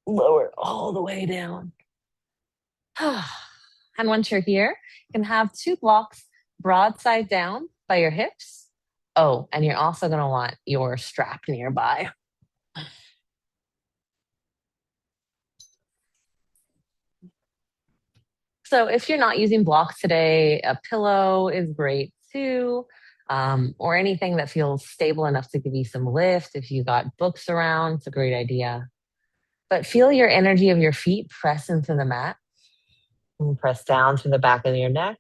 Lower all the way down. And once you're here, you can have two blocks broadside down by your hips. Oh, and you're also going to want your strap nearby. So if you're not using blocks today, a pillow is great too, or anything that feels stable enough to give you some lift. If you got books around, it's a great idea. But feel your energy of your feet press into the mat and press down to the back of your neck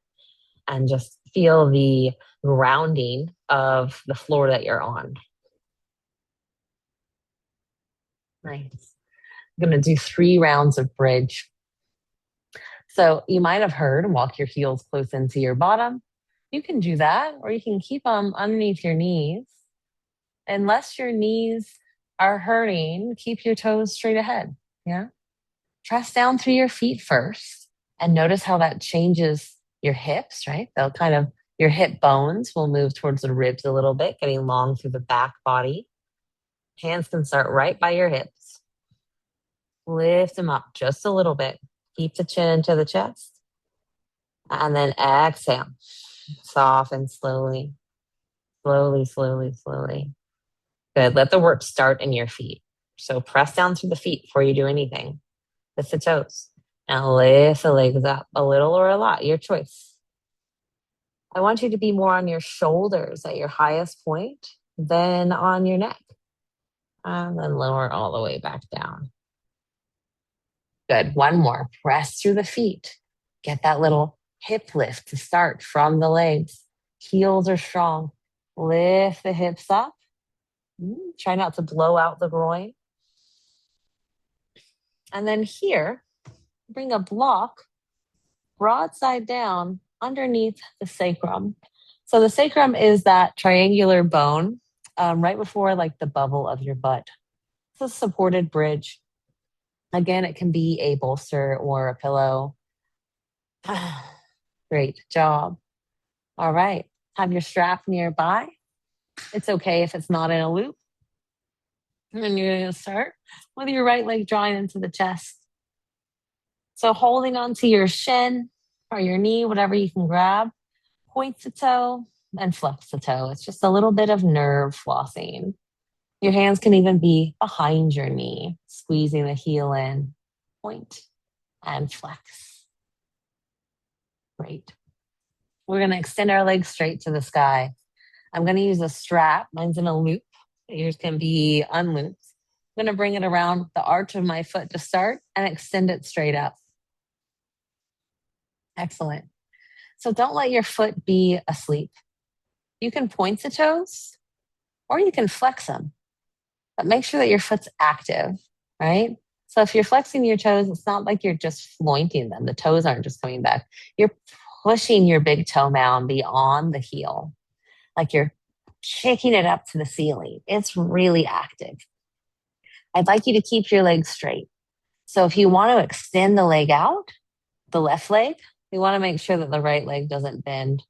and just feel the grounding of the floor that you're on. Nice. I'm going to do 3 rounds of bridge. So you might have heard walk your heels close into your bottom. You can do that, or you can keep them underneath your knees. Unless your knees are hurting, keep your toes straight ahead. Yeah. Press down through your feet first and notice how that changes your hips, right? They'll kind of, your hip bones will move towards the ribs a little bit, getting long through the back body. Hands can start right by your hips. Lift them up just a little bit. Keep the chin to the chest. And then exhale. Soften slowly, slowly, slowly, slowly. Good. Let the work start in your feet. So press down through the feet before you do anything. Lift the toes. And lift the legs up a little or a lot, your choice. I want you to be more on your shoulders at your highest point than on your neck. And then lower all the way back down. Good. One more. Press through the feet. Get that little hip lift to start from the legs. Heels are strong. Lift the hips up. Try not to blow out the groin. And then here, bring a block broadside down underneath the sacrum. So the sacrum is that triangular bone right before like the bubble of your butt. It's a supported bridge. Again, it can be a bolster or a pillow. Great job. All right. Have your strap nearby. It's okay if it's not in a loop. And then you're going to start with your right leg drawing into the chest. So holding onto your shin or your knee, whatever you can grab, point the toe and flex the toe. It's just a little bit of nerve flossing. Your hands can even be behind your knee, squeezing the heel in, point and flex. Great. We're going to extend our legs straight to the sky. I'm going to use a strap. Mine's in a loop. Yours can be unlooped. I'm going to bring it around the arch of my foot to start and extend it straight up. Excellent. So don't let your foot be asleep. You can point the toes or you can flex them, but make sure that your foot's active, right? So if you're flexing your toes, it's not like you're just flointing them. The toes aren't just coming back. You're pushing your big toe mound beyond the heel, like you're kicking it up to the ceiling. It's really active. I'd like you to keep your legs straight. So if you want to extend the leg out, the left leg, we want to make sure that the right leg doesn't bend.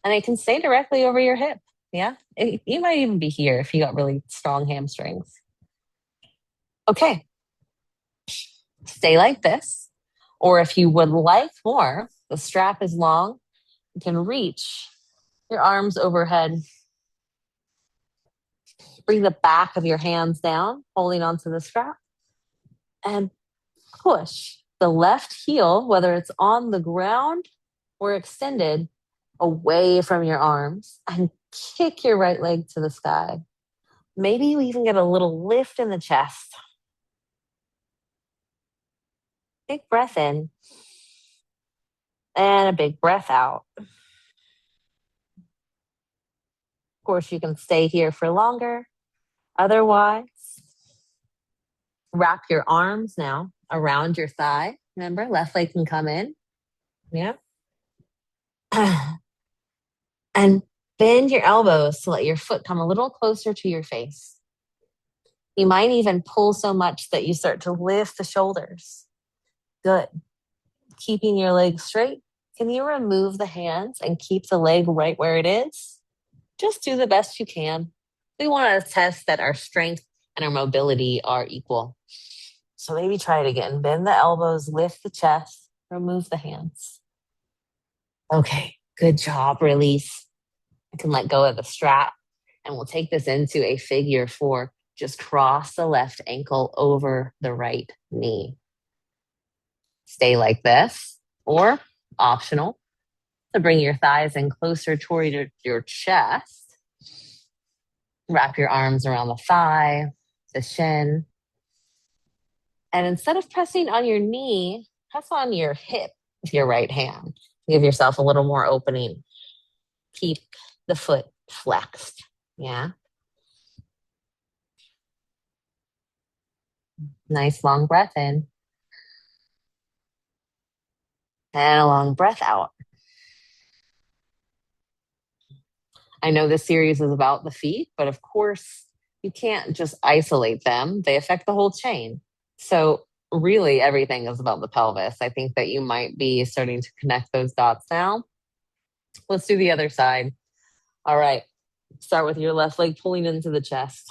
And it can stay directly over your hip. Yeah. You might even be here if you got really strong hamstrings. Okay. Stay like this. Or if you would like more, the strap is long. You can reach your arms overhead. Bring the back of your hands down, holding onto the strap. And push the left heel, whether it's on the ground or extended, away from your arms and kick your right leg to the sky. Maybe you even get a little lift in the chest. Big breath in and a big breath out. Of course, you can stay here for longer. Otherwise, wrap your arms now around your thigh. Remember, left leg can come in. Yeah. And bend your elbows to let your foot come a little closer to your face. You might even pull so much that you start to lift the shoulders. Good. Keeping your legs straight. Can you remove the hands and keep the leg right where it is? Just do the best you can. We want to test that our strength and our mobility are equal. So maybe try it again. Bend the elbows, lift the chest, remove the hands. Okay, good job. Release. I can let go of the strap, and we'll take this into a figure four. Just cross the left ankle over the right knee. Stay like this, or optional, to bring your thighs in closer toward your chest. Wrap your arms around the thigh, the shin. And instead of pressing on your knee, press on your hip with your right hand. Give yourself a little more opening. Keep the foot flexed. Yeah. Nice long breath in and a long breath out. I know this series is about the feet, but of course, you can't just isolate them. They affect the whole chain. So, really, everything is about the pelvis. I think that you might be starting to connect those dots now. Let's do the other side. All right. Start with your left leg pulling into the chest.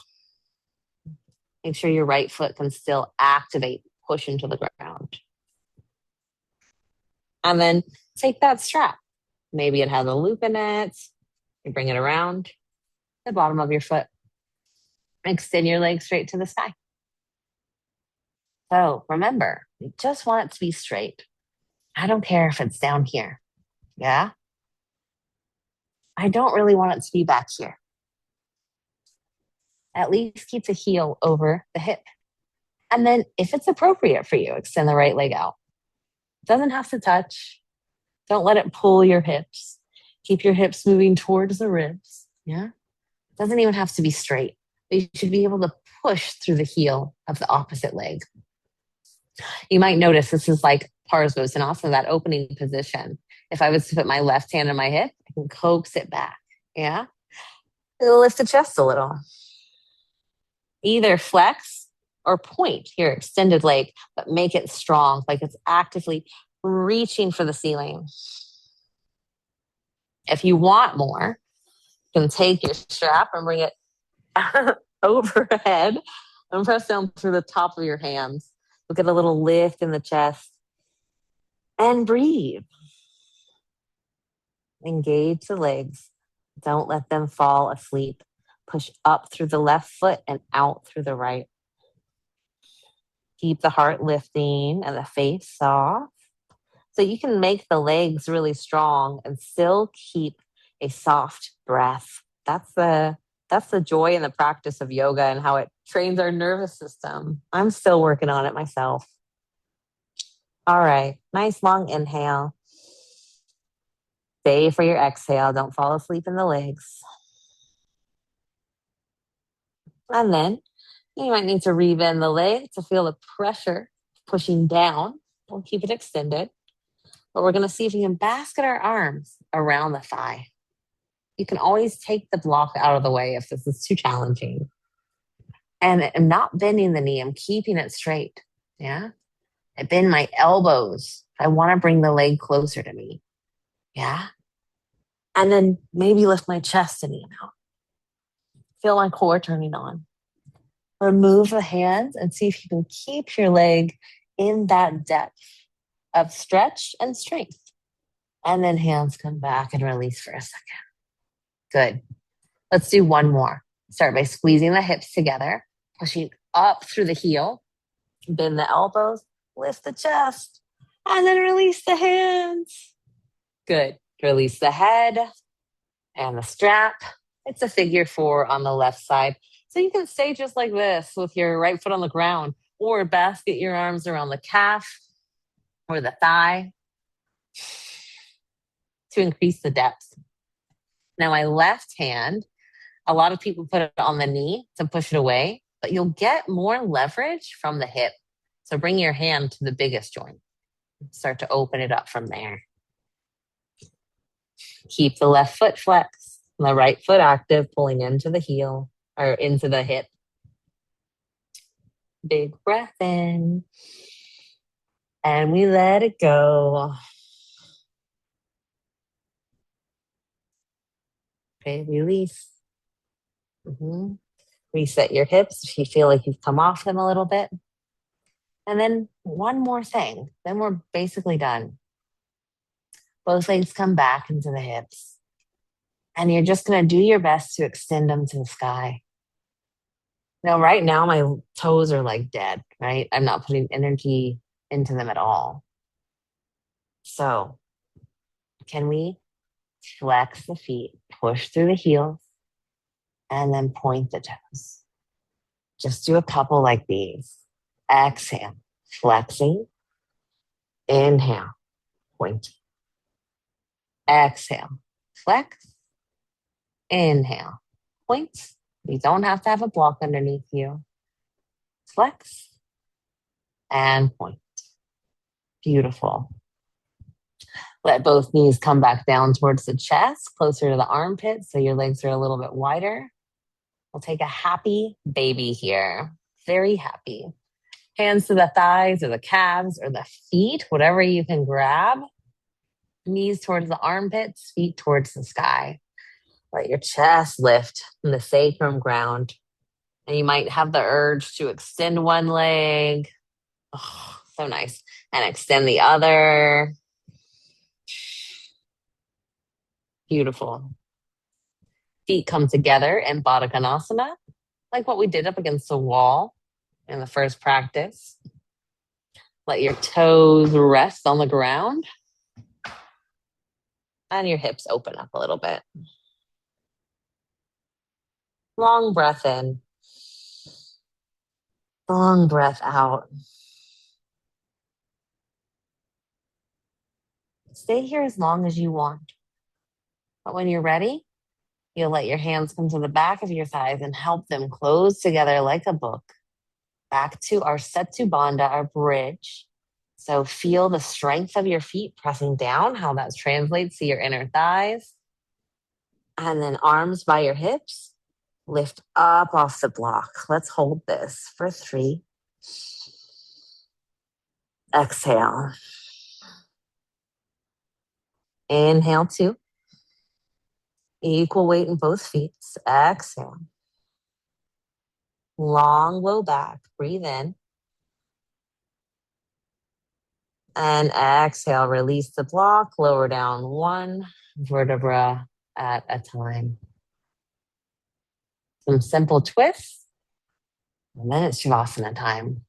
Make sure your right foot can still activate, push into the ground. And then take that strap. Maybe it has a loop in it. You bring it around the bottom of your foot. Extend your leg straight to the sky. So remember, you just want it to be straight. I don't care if it's down here. Yeah. I don't really want it to be back here. At least keep the heel over the hip. And then, if it's appropriate for you, extend the right leg out. It doesn't have to touch. Don't let it pull your hips. Keep your hips moving towards the ribs. Yeah. It doesn't even have to be straight. But you should be able to push through the heel of the opposite leg. You might notice this is like Parsvottanasana, that opening position. If I was to put my left hand on my hip, I can coax it back. Yeah. It'll lift the chest a little. Either flex or point your extended leg, but make it strong, like it's actively reaching for the ceiling. If you want more, you can take your strap and bring it overhead and press down through the top of your hands. You'll get a little lift in the chest and breathe. Engage the legs. Don't let them fall asleep. Push up through the left foot and out through the right. Keep the heart lifting and the face soft. So you can make the legs really strong and still keep a soft breath. That's the joy in the practice of yoga and how it trains our nervous system. I'm still working on it myself. All right, nice long inhale. Stay for your exhale. Don't fall asleep in the legs. And then you might need to rebend the leg to feel the pressure pushing down. We'll keep it extended. But we're going to see if we can basket our arms around the thigh. You can always take the block out of the way if this is too challenging. And I'm not bending the knee. I'm keeping it straight. Yeah. I bend my elbows. I want to bring the leg closer to me. Yeah. And then maybe lift my chest and knee out. Feel my core turning on. Remove the hands and see if you can keep your leg in that depth of stretch and strength. And then hands come back and release for a second. Good. Let's do one more. Start by squeezing the hips together, pushing up through the heel, bend the elbows, lift the chest, and then release the hands. Good. Release the head and the strap. It's a figure four on the left side. So you can stay just like this with your right foot on the ground or basket your arms around the calf or the thigh to increase the depth. Now, my left hand, a lot of people put it on the knee to push it away, but you'll get more leverage from the hip. So bring your hand to the biggest joint. Start to open it up from there. Keep the left foot flexed, the right foot active, pulling into the heel or into the hip. Big breath in. And we let it go. Okay, release. Reset your hips if you feel like you've come off them a little bit. And then one more thing. Then we're basically done. Both legs come back into the hips. And you're just going to do your best to extend them to the sky. Now, right now, my toes are like dead, right? I'm not putting energy into them at all. So, can we flex the feet, push through the heels, and then point the toes? Just do a couple like these. Exhale, flexing. Inhale, pointing. Exhale, flex. Inhale, point. You don't have to have a block underneath you. Flex and point. Beautiful. Let both knees come back down towards the chest, closer to the armpits, so your legs are a little bit wider. We'll take a happy baby here. Very happy. Hands to the thighs or the calves or the feet, whatever you can grab. Knees towards the armpits, feet towards the sky. Let your chest lift from the sacrum ground. And you might have the urge to extend one leg. Oh, so nice. And extend the other. Beautiful. Feet come together in Baddha Konasana, like what we did up against the wall in the first practice. Let your toes rest on the ground. And your hips open up a little bit. Long breath in. Long breath out. Stay here as long as you want. But when you're ready, you'll let your hands come to the back of your thighs and help them close together like a book. Back to our Setu Bandha, our bridge. So feel the strength of your feet pressing down, how that translates to your inner thighs. And then arms by your hips. Lift up off the block. Let's hold this for 3. Exhale. Inhale 2. Equal weight in both feet. Exhale. Long low back. Breathe in. And exhale. Release the block. Lower down 1 vertebra at a time. Some simple twists. And then it's Shavasana time.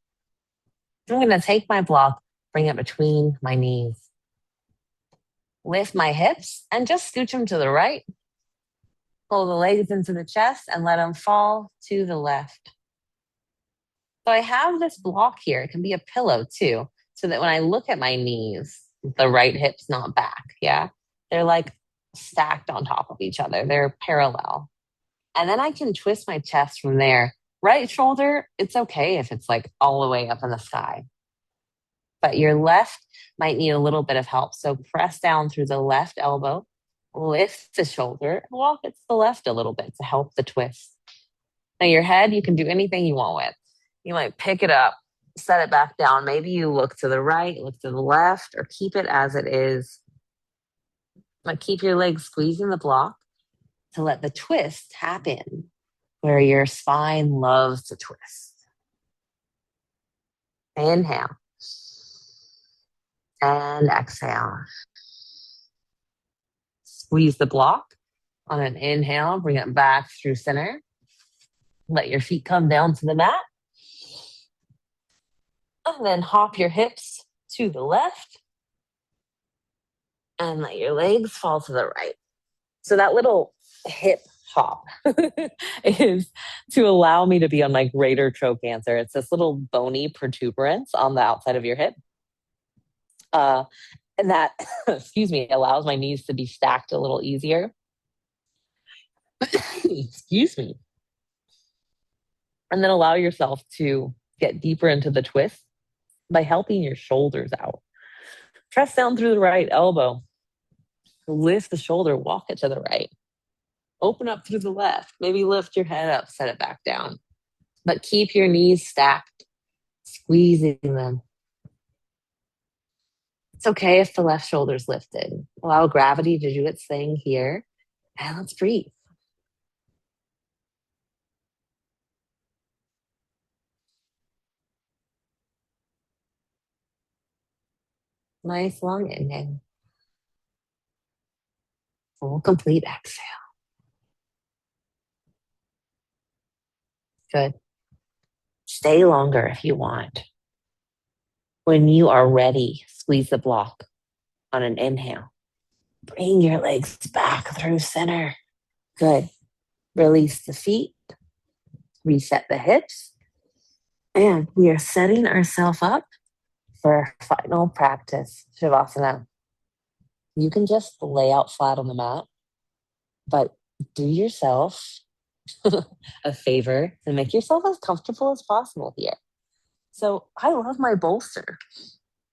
I'm going to take my block, bring it between my knees. Lift my hips and just scooch them to the right. Pull the legs into the chest and let them fall to the left. So I have this block here. It can be a pillow too, so that when I look at my knees, the right hip's not back, yeah? They're like stacked on top of each other. They're parallel. And then I can twist my chest from there. Right shoulder, it's okay if it's like all the way up in the sky. But your left might need a little bit of help. So press down through the left elbow, lift the shoulder, and walk it to the left a little bit to help the twist. Now your head, you can do anything you want with. You might pick it up, set it back down. Maybe you look to the right, look to the left, or keep it as it is. But keep your legs squeezing the block to let the twist tap in where your spine loves to twist. Inhale. And exhale. Squeeze the block on an inhale. Bring it back through center. Let your feet come down to the mat. And then hop your hips to the left. And let your legs fall to the right. So that little hip hop is to allow me to be on my greater trochanter. It's this little bony protuberance on the outside of your hip. Uh, and that, excuse me, allows my knees to be stacked a little easier. Excuse me. And then allow yourself to get deeper into the twist by helping your shoulders out. Press down through the right elbow, lift the shoulder, walk it to the right, open up through the left, maybe lift your head up, set it back down, but keep your knees stacked, squeezing them. It's okay if the left shoulder's lifted. Allow gravity to do its thing here, and let's breathe. Nice long inhale, full complete exhale. Good. Stay longer if you want. When you are ready, squeeze the block on an inhale. Bring your legs back through center. Good. Release the feet, reset the hips, and we are setting ourselves up for our final practice, Shavasana. You can just lay out flat on the mat, but do yourself a favor and make yourself as comfortable as possible here. So I love my bolster.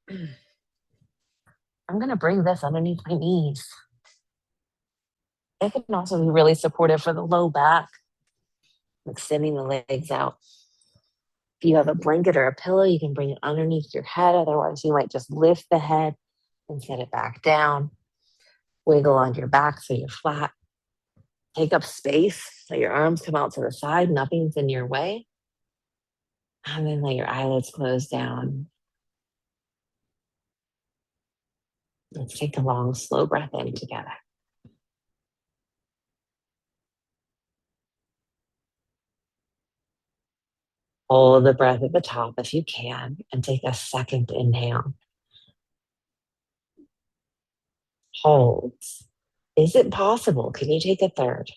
I'm going to bring this underneath my knees. It can also be really supportive for the low back, extending the legs out. If you have a blanket or a pillow, you can bring it underneath your head. Otherwise, you might just lift the head and set it back down. Wiggle on your back so you're flat. Take up space so your arms come out to the side. Nothing's in your way. And then let your eyelids close down. Let's take a long, slow breath in together. Hold the breath at the top if you can, and take a second inhale. Hold. Is it possible? Can you take a third?